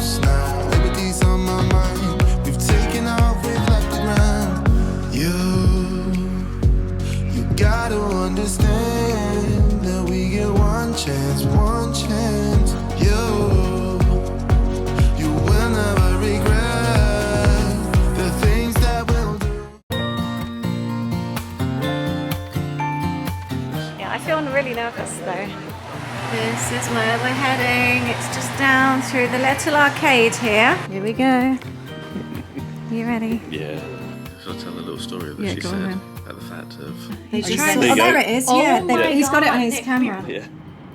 ghost now. Liberty's on my mind. We've taken off, we've left the ground. You gotta understand that we get one chance, one chance. You will never regret the things that we'll do. Yeah, I feel really nervous though. This is where we're heading. It's just down through the little arcade here. Here we go. You ready? Yeah. Shall I tell the little story that Yeah, she go said on then. about the fact of... They just There you oh, go. there it is. Oh Yeah, my he's got it on God. his camera. Yeah.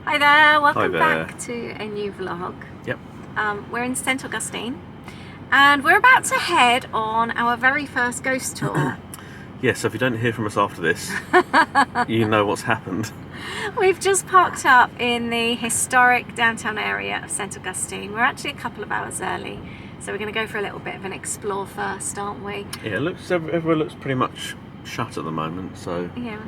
Hi there, welcome there. back to a new vlog. Yep. We're in St Augustine and we're about to head on our very first ghost tour. Yeah, so if you don't hear from us after this, you know what's happened. We've just parked up in the historic downtown area of St Augustine. We're actually a couple of hours early, so we're going to go for a little bit of an explore first, aren't we? Yeah, everywhere looks pretty much shut at the moment, so... Yeah.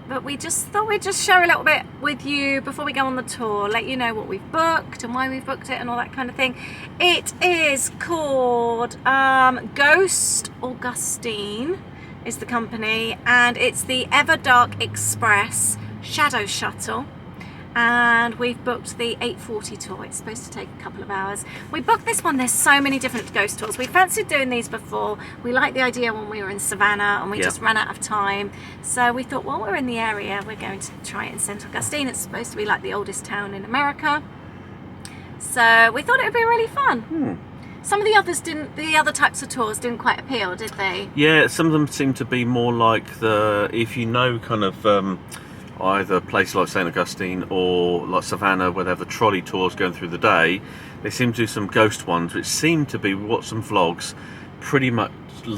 But we just thought we'd just share a little bit with you before we go on the tour, let you know what we've booked and why we've booked it and all that kind of thing. It is called Ghost Augustine is the company, and it's the Everdark Express Shadow Shuttle. And we've booked the 8:40 tour. It's supposed to take a couple of hours. We booked this one. There's so many different ghost tours. We fancied doing these before. We liked the idea when we were in Savannah and we just ran out of time. So we thought, well, we're in the area, we're going to try it in St Augustine. It's supposed to be like the oldest town in America. So we thought it would be really fun. Some of the others didn't, the other types of tours didn't quite appeal, did they? Yeah, some of them seem to be more like if you know, kind of... either a place like St Augustine or like Savannah, where they have the trolley tours going through the day, they seem to do some ghost ones, which seem to be, watch some vlogs, pretty much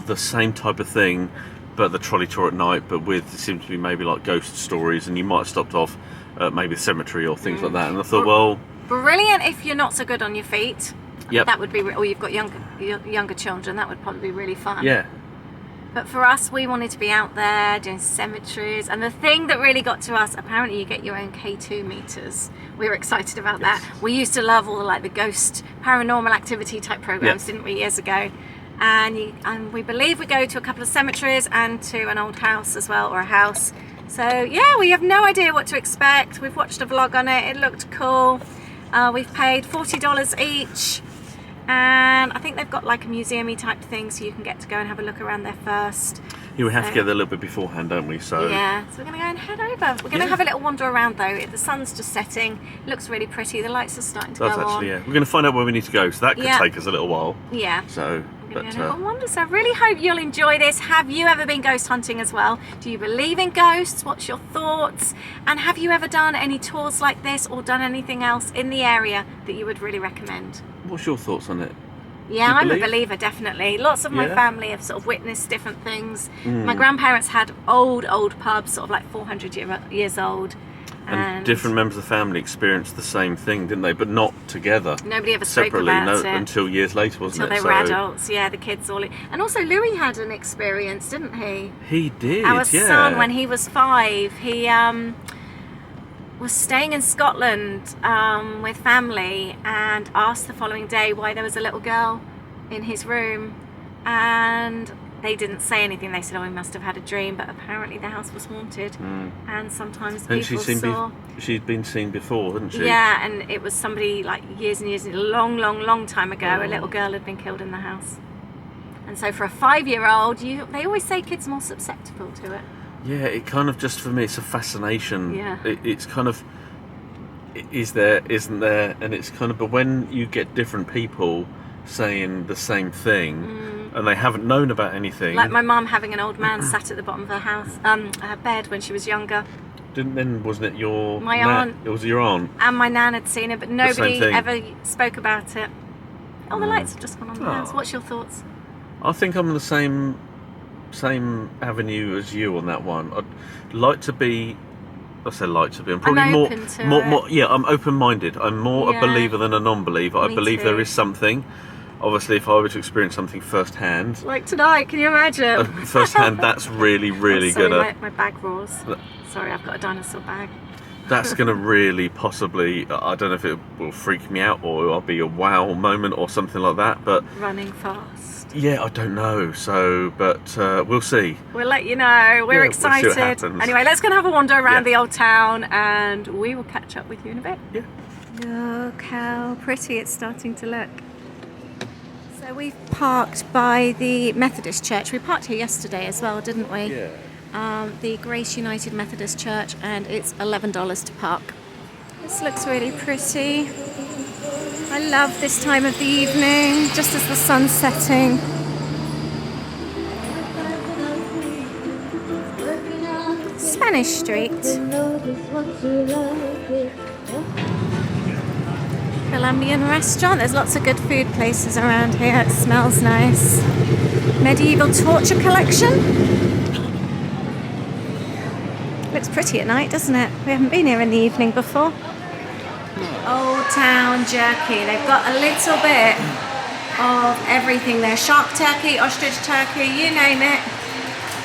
the same type of thing, but the trolley tour at night, but with, it seems to be maybe like ghost stories, and you might have stopped off at maybe the cemetery or things like that, and I thought, well... Brilliant if you're not so good on your feet. Yep. That would be, or you've got younger children, that would probably be really fun. Yeah. But for us, we wanted to be out there doing cemeteries, and the thing that really got to us, apparently you get your own K2 meters. We were excited about that. We used to love all the ghost paranormal activity type programs, didn't we, years ago? And we believe we go to a couple of cemeteries and to an old house as well, or a house. So yeah, we have no idea what to expect. We've watched a vlog on it. It looked cool. We've paid $40 each. And I think they've got like a museum-y type thing, so you can get to go and have a look around there first. Yeah, we have to get there a little bit beforehand, don't we? So yeah, so we're going to go and head over. We're going to have a little wander around though. The sun's just setting. It looks really pretty. The lights are starting to go on. Yeah. We're going to find out where we need to go, so that could take us a little while. Yeah. So, We're going to have a wander. So I really hope you'll enjoy this. Have you ever been ghost hunting as well? Do you believe in ghosts? What's your thoughts? And have you ever done any tours like this or done anything else in the area that you would really recommend? What's your thoughts on it? Yeah, I'm a believer, definitely. Lots of my family have sort of witnessed different things. My grandparents had old pubs, sort of like 400 years old. And different members of the family experienced the same thing, didn't they? But not together. Nobody ever spoke separately, about it. Until years later, wasn't Until they were adults, yeah, the kids all... And also Louis had an experience, didn't he? He did, Our son, when he was 5, he was staying in Scotland with family and asked the following day why there was a little girl in his room, and they didn't say anything. They said, oh, he must have had a dream, but apparently the house was haunted. And sometimes people saw... She'd been seen before, hadn't she? Yeah, and it was somebody like years and years, a long time ago, a little girl had been killed in the house. And so for a 5-year-old, they always say kids are more susceptible to it. Yeah, it kind of just, for me, it's a fascination. Yeah. It's kind of, is there, isn't there? And it's kind of, but when you get different people saying the same thing, and they haven't known about anything. Like my mum having an old man sat at the bottom of her house, her bed when she was younger. Wasn't it your... My aunt. It was your aunt. And my nan had seen it, but nobody ever spoke about it. Oh, the lights have just gone on the house. What's your thoughts? I think I'm on the same avenue as you on that one. I'd like to be... I say like to be. I'm probably more. Yeah, I'm open-minded. I'm more a believer than a non-believer. I believe there is something. Obviously, if I were to experience something firsthand, like tonight, can you imagine? Firsthand, that's really, really good. My bag roars. Sorry, I've got a dinosaur bag. that's going to really possibly, I don't know if it will freak me out or it'll be a wow moment or something like that, but Running fast. yeah, I don't know. So, but we'll see. We'll let you know. We're Yeah, we'll see what excited. happens. Anyway, let's go and have a wander around Yeah. the old town, and we will catch up with you in a bit. Yeah. Look how pretty it's starting to look. So we've parked by the Methodist Church. We parked here yesterday as well, didn't we? Yeah. The Grace United Methodist Church, and it's $11 to park. This looks really pretty. I love this time of the evening, just as the sun's setting. Spanish Street. Colombian restaurant. There's lots of good food places around here. It smells nice. Medieval torture collection. Looks pretty at night, doesn't it? We haven't been here in the evening before. Old Town Jerky. They've got a little bit of everything there. Shark turkey, ostrich turkey, you name it.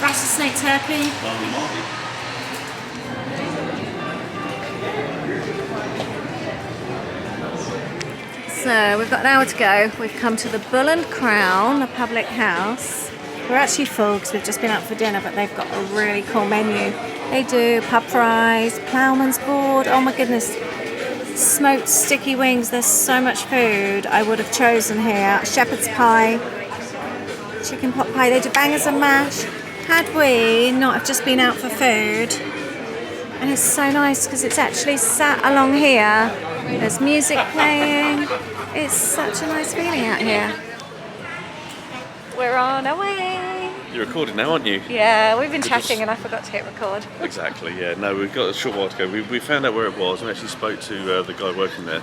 Rattlesnake turkey. So we've got an hour to go. We've come to the Bull and Crown, the public house. We're actually full because we've just been out for dinner, but they've got a really cool menu. They do pub fries, ploughman's board, oh my goodness, smoked sticky wings. There's so much food I would have chosen here. Shepherd's pie, chicken pot pie. They do bangers and mash. Had we not have just been out for food, and it's so nice because it's actually sat along here. There's music playing. It's such a nice feeling out here. We're on our way. You're recording now, aren't you? Yeah, we've been chatting and I forgot to hit record. Exactly, yeah. No, we've got a short while to go. We found out where it was. We actually spoke to the guy working there.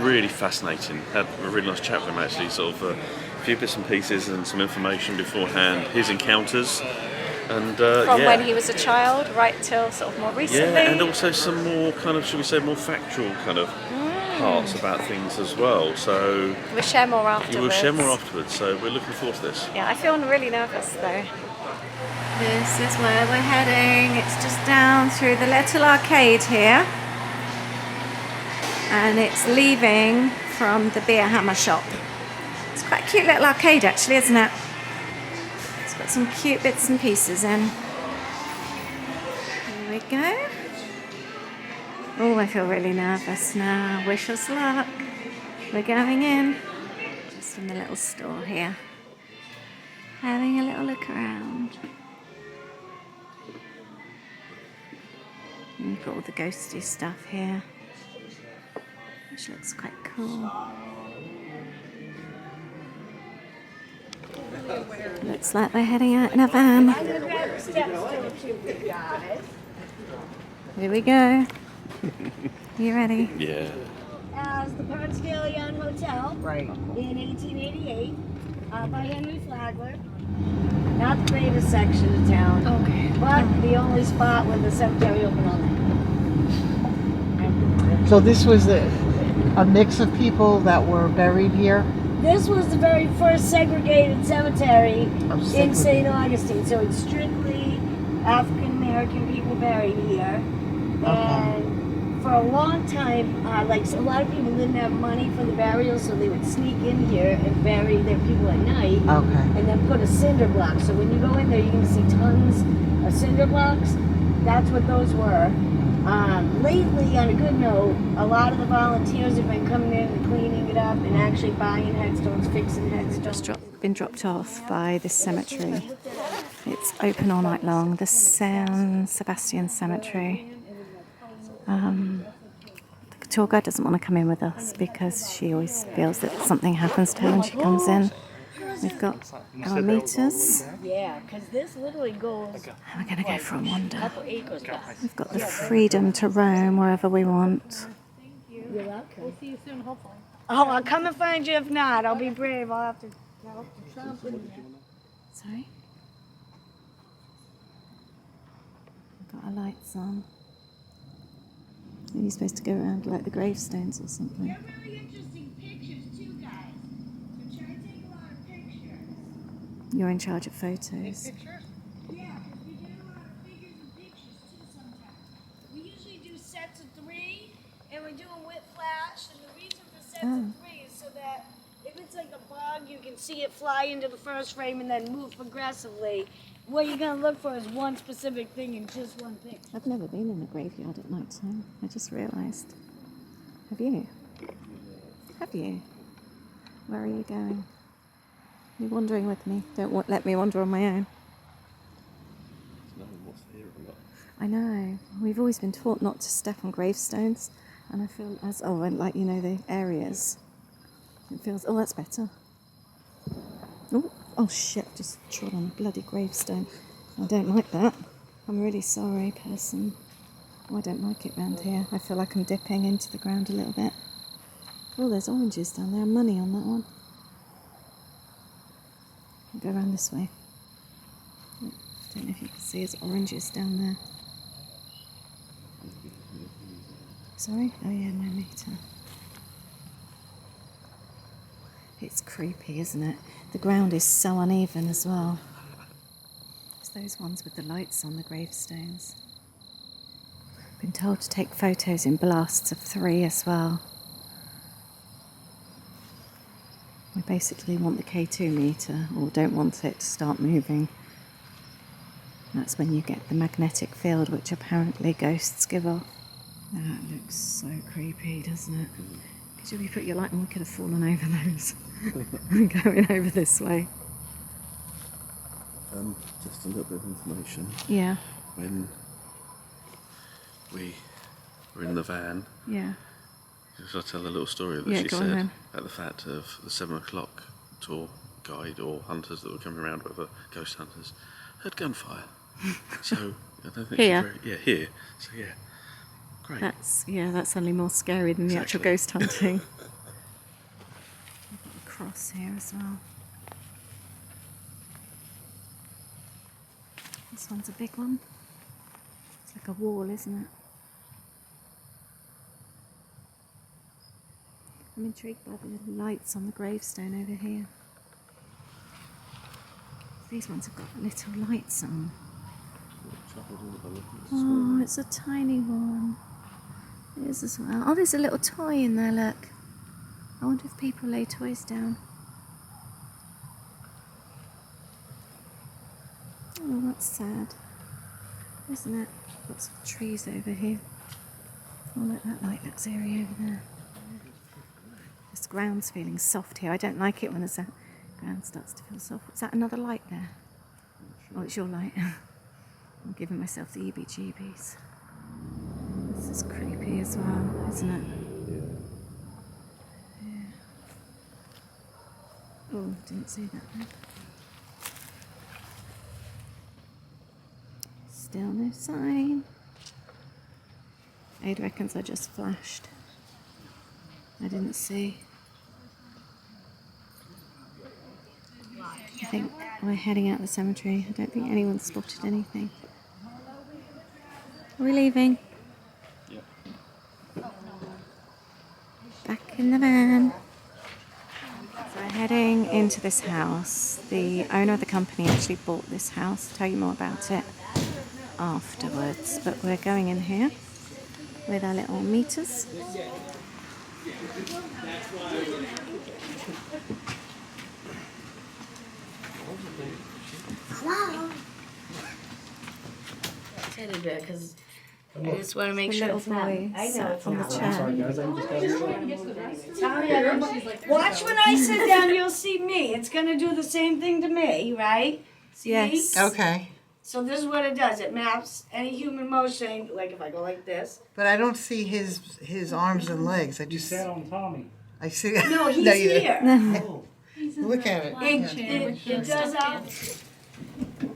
Really fascinating. Had a really nice chat with him actually, sort of a few bits and pieces and some information beforehand. His encounters. And, From yeah. when he was a child right till sort of more recently. Yeah, and also some more kind of, should we say, more factual kind of parts about things as well. So We'll share more afterwards. you will share more afterwards. So we're looking forward to this. Yeah, I feel really nervous though. This is where we're heading. It's just down through the little arcade here. And it's leaving from the Beer Hammer shop. It's quite a cute little arcade actually, isn't it? It's got some cute bits and pieces in. Here we go. Oh, I feel really nervous now. Wish us luck. We're going in. Just in the little store here. Having a little look around. And you've got all the ghosty stuff here, which looks quite cool. Looks like we're heading out in a van. Here we go. You ready? Yeah. As the Ponce de Leon Hotel, right, in 1888, by Henry Flagler. Not the greatest section of town, Okay. but the only spot where the cemetery opened all night. So this was a mix of people that were buried here? This was the very first segregated cemetery Oh, in segregated. St. Augustine, so it's strictly African American people buried here. And for a long time, like a lot of people didn't have money for the burial, so they would sneak in here and bury their people at night. Okay. And then put a cinder block. So when you go in there, you're going to see tons of cinder blocks. That's what those were. Lately, on a good note, a lot of the volunteers have been coming in and cleaning it up and actually buying headstones, fixing headstones. Been dropped off by this cemetery. It's open all night long. The San Sebastian Cemetery. The tour guide doesn't want to come in with us because she always feels that something happens to her when she comes in. We've got our meters. Yeah, because this literally goes And we're going to go for a wander. couple acres back. We've got the freedom to roam wherever we want. You're welcome. We'll see you soon, hopefully. Oh, I'll come and find you if not. I'll be brave. I'll have to trump with you. Sorry? We've got our lights on. Are you supposed to go around like the gravestones or something? They're really interesting pictures too, guys. So try to take a lot of pictures. You're in charge of photos. Yeah, because we do a lot of figures and pictures too sometimes. We usually do sets it's like a bug. You can see it fly into the first frame and then move progressively. What you're gonna look for is one specific thing and just one thing. I've never been in a graveyard at night time. I just realised. Have you? Have you? Where are you going? You're wandering with me. Don't let me wander on my own. I know. We've always been taught not to step on gravestones, and I feel and like you know the areas. It feels. Oh, that's better. Oh shit! Just trod on a bloody gravestone. I don't like that. I'm really sorry, person. Oh, I don't like it round here. I feel like I'm dipping into the ground a little bit. Oh, there's oranges down there. Money on that one. I'll go around this way. Don't know if you can see there's oranges down there. Sorry? Oh yeah, no meter. It's creepy, isn't it? The ground is so uneven as well. It's those ones with the lights on the gravestones. Been told to take photos in blasts of 3 as well. We basically want the K2 meter, or don't want it to start moving. That's when you get the magnetic field, which apparently ghosts give off. That looks so creepy, doesn't it? Could you put your light on? We could have fallen over those. Going over this way. Just a little bit of information. Yeah. When we were in the van, Yeah. should I tell the little story that Yeah, she go on said then. at the fact of the 7 o'clock tour guide or hunters that were coming around with ghost hunters heard gunfire. So I don't think Here? here. So yeah, great. That's only more scary than the actual Exactly. ghost hunting. We've got a cross here as well. This one's a big one. It's like a wall, isn't it? I'm intrigued by the lights on the gravestone over here. These ones have got little lights on. Oh, it's a tiny one. It is as well. Oh, there's a little toy in there, look. I wonder if people lay toys down. Oh, that's sad. Isn't it? Lots of trees over here. Oh, look, that light looks eerie over there. This ground's feeling soft here. I don't like it when the ground starts to feel soft. Is that another light there? Oh, it's your light. I'm giving myself the EBGBs. This is creepy as well, isn't it? Yeah. Oh, didn't see that there. Still no sign. Ada reckons I just flashed. I didn't see. I think we're heading out the cemetery. I don't think anyone spotted anything. Are we leaving? Yep. Back in the van. So we're heading into this house. The owner of the company actually bought this house. I'll tell you more about it afterwards. But we're going in here with our little meters. Hello. Teddy bear, because I just want to make The sure little it's not. boy I know sat it's on the not. chair. Tommy, I don't- watch when I sit down, you'll see me. It's gonna do the same thing to me, right? See? Yes. Okay, So this is what it does. It maps any human motion. Like if I go like this. but I don't see his arms and legs. I just Sat on Tommy. I see. No, he's you- here. Look at it. It does out.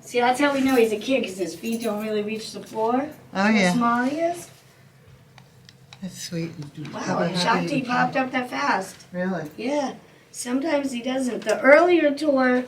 See, that's how we know he's a kid, because his feet don't really reach the floor. Oh How yeah, small he is. that's sweet. Wow, I'm shocked he popped up that fast. Really? Yeah, sometimes he doesn't. The earlier tour,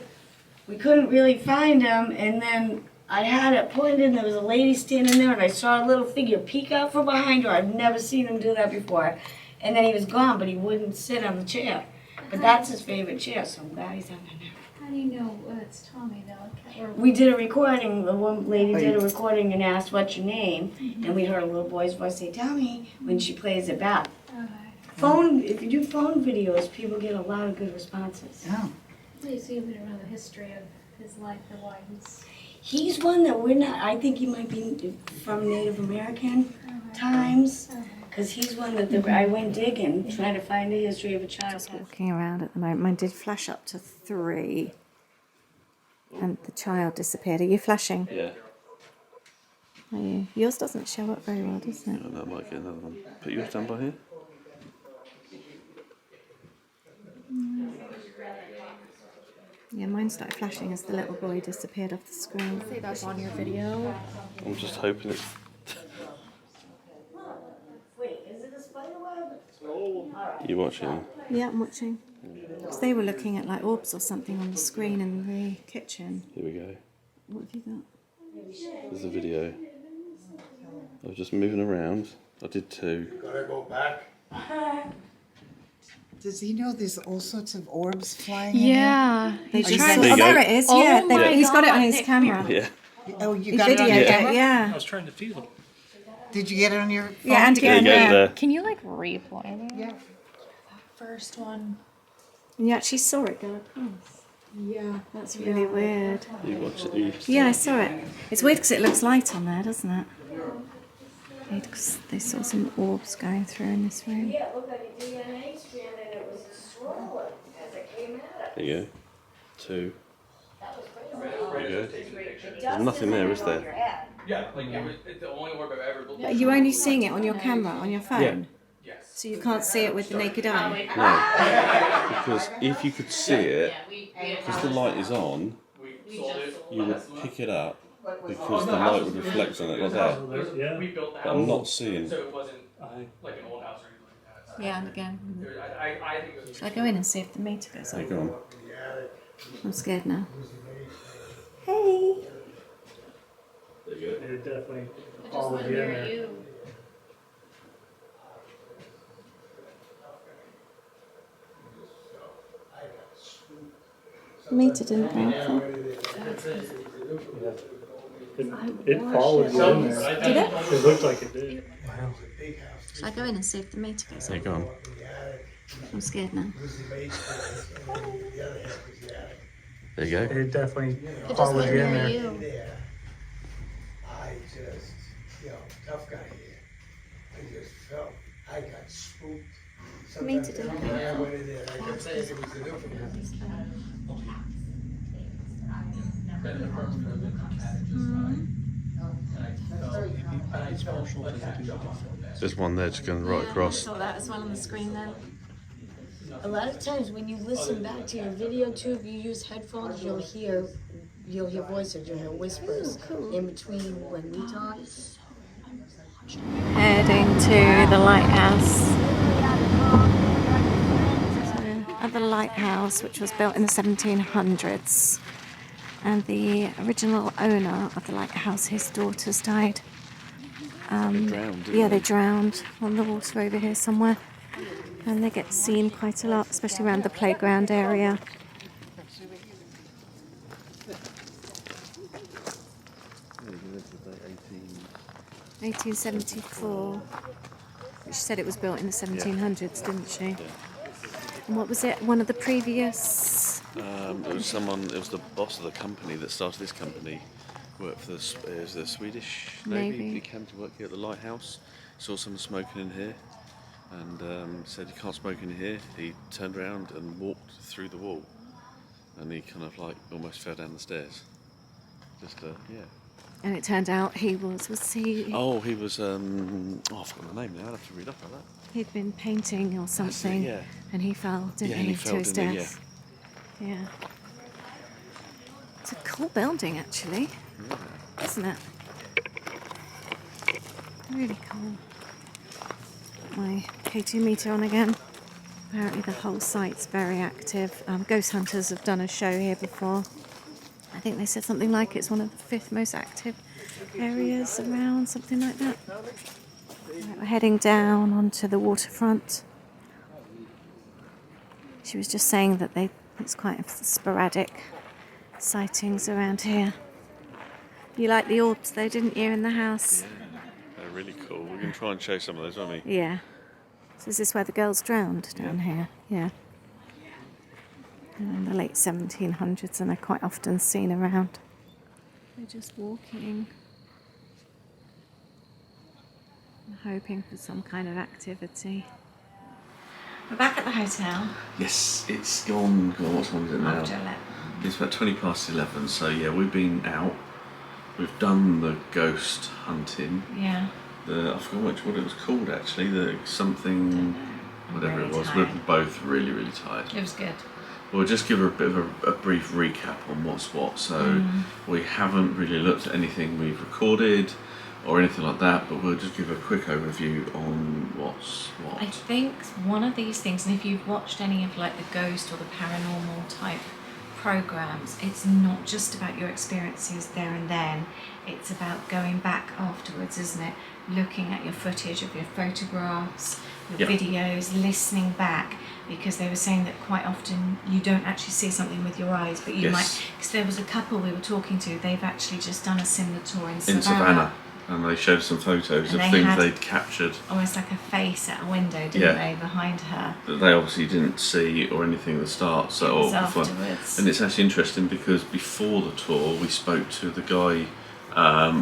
we couldn't really find him, and then I had it pointed, and there was a lady standing there, and I saw a little figure peek out from behind her. I've never seen him do that before. And then he was gone, but he wouldn't sit on the chair. But that's his favorite chair, so I'm glad he's on there now. How do you know it's Tommy though? Or We did a recording, the one lady did a recording and asked, what's your name? And we heard a little boy's voice say, Tommy, when she plays it back. okay. Phone, if you do phone videos, people get a lot of good responses. Oh. You see a bit around the history of his life and why he's. He's one that we're not, I think he might be from Native American times, because he's one that I went digging, trying to find the history of a child. Just walking around at the moment. Mine did flash up to 3, and the child disappeared. Are you flashing? Yeah. Are you? Yours doesn't show up very well, does it? That might get another one. Put yours down by here. Yeah, mine started flashing as the little boy disappeared off the screen. Say that's on your video. I'm just hoping it's. Wait, is it a spider web? You watching? Yeah, I'm watching. Because they were looking at like orbs or something on the screen in the kitchen. Here we go. What have you got? There's a video. I was just moving around. I did 2. Does he know there's all sorts of orbs flying Yeah. They Are you just sending- There you there go. it is. Oh Yeah, my he's got it on God, his Nick, camera. Yeah. in? Oh, you He got it on your videoed it. camera? Yeah. I was trying to feel them. Did you get it on your phone? Yeah, and too? There you again, go. yeah. There. Can you like replay that? Yeah. First one. And you actually saw it go across. Yeah. That's really weird. You watch it. You... Yeah, I saw it. It's weird because it looks light on there, doesn't it? Because they saw some orbs going through in this room. Yeah, look at the DNA strand and it was swollen as it came at There you go. 2. That was There you go. crazy. There's nothing there, is there? Yeah, like it's the only orb I've ever looked Are you only seeing it on your camera, on your phone? Yes. So you can't see it with the naked eye? No. Because if you could see it, because the light is on, you would pick it up because the light would reflect on it like that. We built the But I'm not seeing. so it wasn't like an old house or anything like that. Yeah, and again. I think it was. Shall I go in and see if the meter goes There up? you go on. I'm scared now. Hey! It definitely I just went near you. The meter didn't go up. It followed you in there. Did it? It looked like it did. Shall I go in and see if the meter goes There up? you go on. I'm scared now. There you go. It definitely I just followed went you in near there. you. I just, tough guy here. I just felt, I got spooked. Meter Sometimes didn't when go I up. went in there, I kept thinking it was the different. There's one there just going right across. Saw that as well on the screen then. A lot of times when you listen back to your video too, if you use headphones, you'll hear voices, you'll hear whispers in between when we talk. Heading to the lighthouse. So, at the lighthouse, which was built in the 1700s, and the original owner of the lighthouse, his daughters died. Drowned, didn't Yeah, they drowned on the water over here somewhere, and they get seen quite a lot, especially around the playground area. they? 1874. She said it was built in the 1700s, didn't she? And what was it? One of the previous. It was someone. It was the boss of the company that started this company. Worked for the Swedish Navy. Navy. He came to work here at the lighthouse. Saw someone smoking in here, and said you can't smoke in here. He turned around and walked through the wall, and he kind of like almost fell down the stairs. Just yeah. And it turned out he was he? Oh, he was. I forgot the name now. I'll have to read up on that. He'd been painting or something, yeah. and he fell, didn't Yeah, he, he to fell, his didn't he? death. Yeah. It's a cool building, actually, isn't it? Really cool. My K2 meter on again. Apparently the whole site's very active. Ghost hunters have done a show here before. I think they said something like it's one of the 5th most active areas around, something like that. Right, we're heading down onto the waterfront. She was just saying that it's quite sporadic sightings around here. You liked the orbs though, didn't you, in the house? They're really cool. We can try and show some of those, won't we? Yeah. So is this where the girls drowned down here? Yeah. In the late 1700s, and they're quite often seen around. They're just walking, hoping for some kind of activity. We're back at the hotel. Yes, it's gone. God, what time is it now? After 11. It's about 20 past 11. So yeah, we've been out. We've done the ghost hunting. Yeah. I forgot what it was called actually. The something, whatever really it was. tired. We're both really, really tired. It was good. We'll just give her a bit of a brief recap on what's what. So we haven't really looked at anything we've recorded or anything like that, but we'll just give a quick overview on what's what. I think one of these things, and if you've watched any of like the ghost or the paranormal type programs, it's not just about your experiences there and then, it's about going back afterwards, isn't it? Looking at your footage of your photographs, your videos, listening back, because they were saying that quite often you don't actually see something with your eyes, but you might, because there was a couple we were talking to, they've actually just done a similar tour in Savannah. And they showed some photos And of they things had they'd captured almost like a face at a window, didn't they, behind her? that they obviously didn't see or anything at the start. So It was or before- afterwards. and it's actually interesting because before the tour we spoke to the guy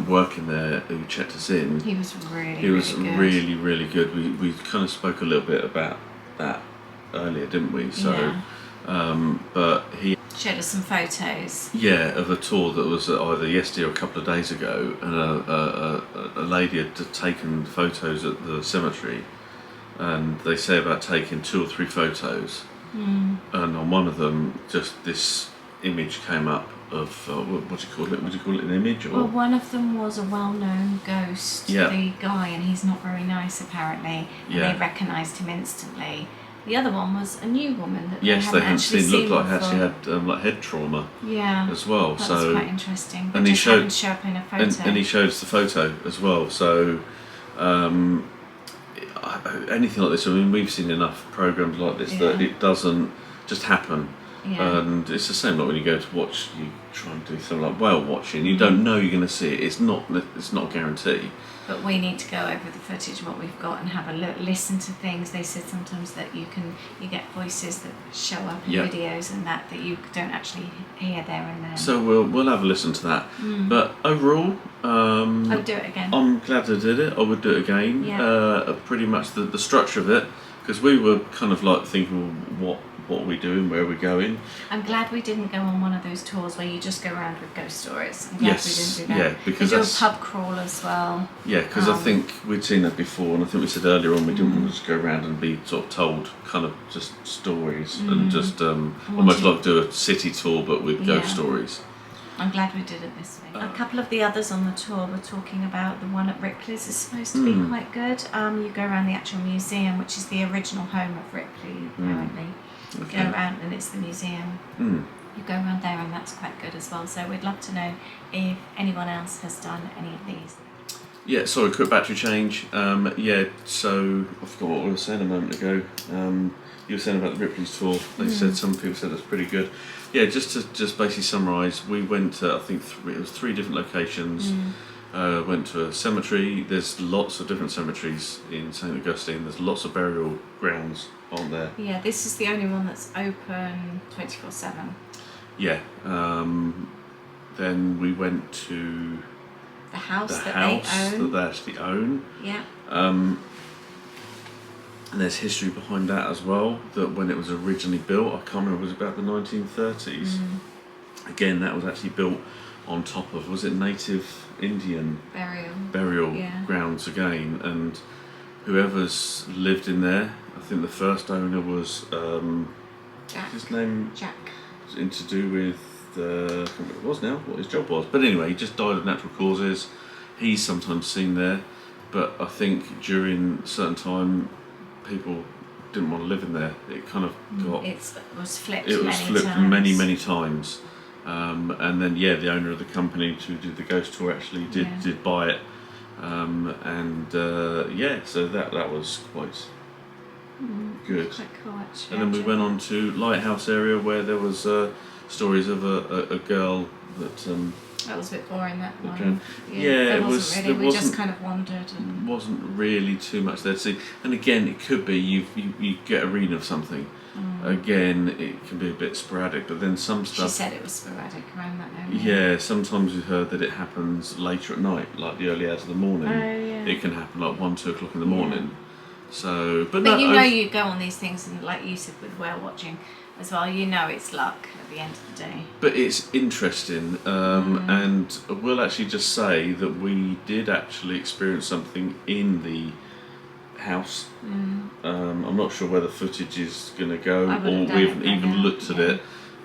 working there who checked us in. He was really, He was really good. really, really good. We kind of spoke a little bit about that earlier, didn't we? So, but he showed us some photos. of a tour that was either yesterday or a couple of days ago, and a lady had taken photos at the cemetery, and they say about taking 2 or 3 photos, and on one of them, just this image came up of what do you call it? Would you call it an image or? Well, one of them was a well-known ghost, Yeah. the guy, and he's not very nice apparently, and Yeah. they recognised him instantly. The other one was a new woman that Yes, they they hadn't hadn't actually seen. Looked like before. actually had like head trauma Yeah, as well. that so was quite interesting. But and he just showed- happened to show up in a photo. and he showed us the photo as well. So anything like this, I mean, we've seen enough programs like this that it doesn't just happen. Yeah. And it's the same like when you go to watch, you try and do something like whale watching. You don't know you're going to see it. It's not a guarantee. But we need to go over the footage, what we've got, and have a look, listen to things. They said sometimes that you get voices that show up in videos and that you don't actually hear there and then. So we'll have a listen to that. But overall, I would do it again. I'm glad I did it. I would do it again. Yeah. Pretty much the structure of it, because we were kind of like thinking, well, what are we doing, where are we going? I'm glad we didn't go on one of those tours where you just go around with ghost stories. I'm glad Yes, we didn't do that. yeah, because we do a that's- pub crawl as well. Yeah, because I think we'd seen that before, and I think we said earlier on we didn't want to just go around and be sort of told kind of just stories and just almost like do a city tour but with ghost stories. I'm glad we did it this way. A couple of the others on the tour were talking about the one at Ripley's is supposed to be quite good. You go around the actual museum, which is the original home of Ripley, apparently. Okay. Go around and it's the museum. You go around there and that's quite good as well. So we'd love to know if anyone else has done any of these. Yeah, sorry, quick battery change. So I forgot what we were saying a moment ago. You were saying about the Ripley's tour. They said some people said it's pretty good. Yeah, just to basically summarise, we went to I think it was 3 different locations. Went to a cemetery. There's lots of different cemeteries in St Augustine. There's lots of burial grounds on there. Yeah, this is the only one that's open 24/7. Yeah. Then we went to The house the that house they own. that they actually own. Yeah. And there's history behind that as well, that when it was originally built, I can't remember, it was about the 1930s. Again, that was actually built on top of, was it native Indian burial grounds again, and whoever's lived in there, I think the first owner was, Jack. his name Jack. in to do with, I can't remember what it was now, what his job was, but anyway, he just died of natural causes. He's sometimes seen there, but I think during a certain time, people didn't want to live in there. It kind of got... It was flipped many, many times. And then, the owner of the company to do the ghost tour actually did buy it. So that was quite good. Quite cool, actually. And then we went on to Lighthouse area where there was stories of a girl that That was a bit boring, that one. Adrenaline. Yeah, Yeah, there it wasn't was- really. there We just wasn't- kind of wandered. And Wasn't really too much there to see. And again, it could be you get a read of something. Again, it can be a bit sporadic, but then some she stuff. said it was sporadic around that area. Yeah, sometimes we've heard that it happens later at night, like the early hours of the morning. Oh, yeah. It can happen like 1, 2 o'clock in the morning. So, but But no, you know, you go on these things, and like you said with whale watching as well, you know it's luck at the end of the day. But it's interesting, and we'll actually just say that we did actually experience something in the house. I'm not sure where the footage is going to go, I or would've done we it haven't by even now, looked at yeah. it.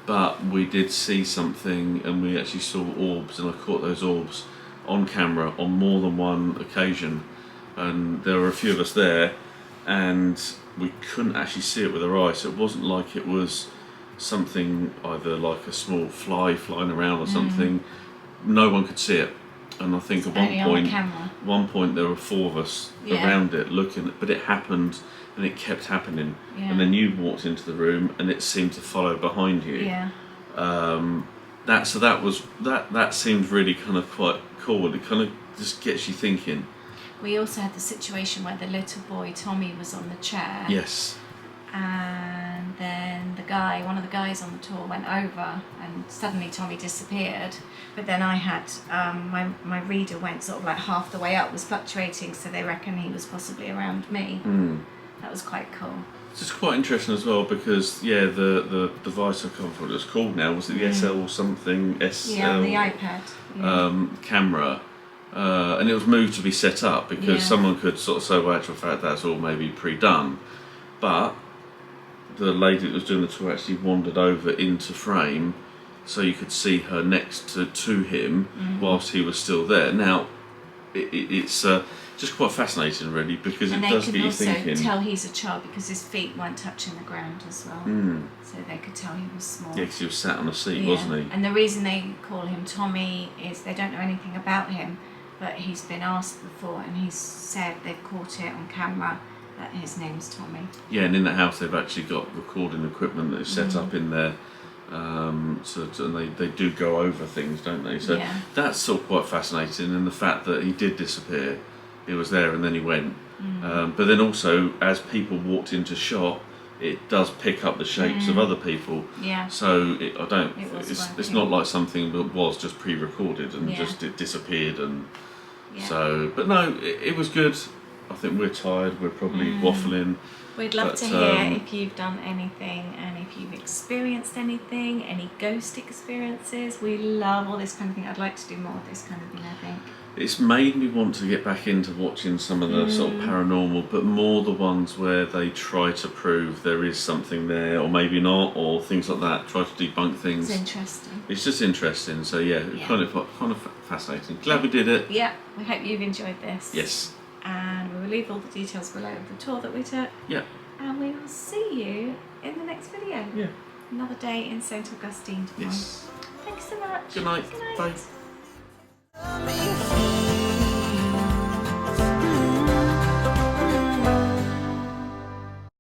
But we did see something, and we actually saw orbs, and I caught those orbs on camera on more than one occasion. And there were a few of us there, and we couldn't actually see it with our eyes. So it wasn't like it was something either like a small fly flying around or something. No one could see it. And I think at Only on one the point, camera. there were 4 of us Yeah. around it looking, but it happened, and it kept happening. Yeah. And then you walked into the room, and it seemed to follow behind you. Yeah. That seemed really kind of quite cool. It kind of just gets you thinking. We also had the situation where the little boy Tommy was on the chair. Yes. And then one of the guys on the tour went over, and suddenly Tommy disappeared. But then I had my reader went sort of like half the way up, was fluctuating, so they reckon he was possibly around me. That was quite cool. It's just quite interesting as well because the device I can't remember what it was called now. Was it the SL or something? SL. Yeah, on the iPad. Yeah. Camera. And it was moved to be set up because Yeah. someone could sort of say, well, actual fact, that's all maybe pre-done. But the lady that was doing the tour actually wandered over into frame so you could see her next to him whilst he was still there. Now, it's just quite fascinating, really, because And it they does could get you also thinking. tell he's a child because his feet weren't touching the ground as well. So they could tell he was small. Yeah, because he was sat on a seat, Yeah. wasn't he? And the reason they call him Tommy is they don't know anything about him, but he's been asked before, and he's said they've caught it on camera that his name's Tommy. Yeah, and in the house they've actually got recording equipment that is set up in there. And they do go over things, don't they? So Yeah. that's sort of quite fascinating, and the fact that he did disappear, he was there and then he went. But then also, as people walked into shot, it does pick up the shapes of other people. Yeah. So It was it's working. not like something that was just pre-recorded and Yeah. just it disappeared and Yeah. so. But no, it was good. I think we're tired. We're probably waffling. We'd love But, to hear if you've done anything and if you've experienced anything, any ghost experiences. We love all this kind of thing. I'd like to do more of this kind of thing, I think. It's made me want to get back into watching some of the sort of paranormal, but more the ones where they try to prove there is something there, or maybe not, or things like that. Try to debunk things. It's interesting. It's just interesting. So yeah, Yeah. kind of fascinating. Glad we did it. Yeah, we hope you've enjoyed this. Yes. And we will leave all the details below of the tour that we took. Yeah. And we will see you in the next video. Yeah. Another day in St. Augustine tomorrow. Yes. Thanks so much. Good night. Good night. Bye. Coming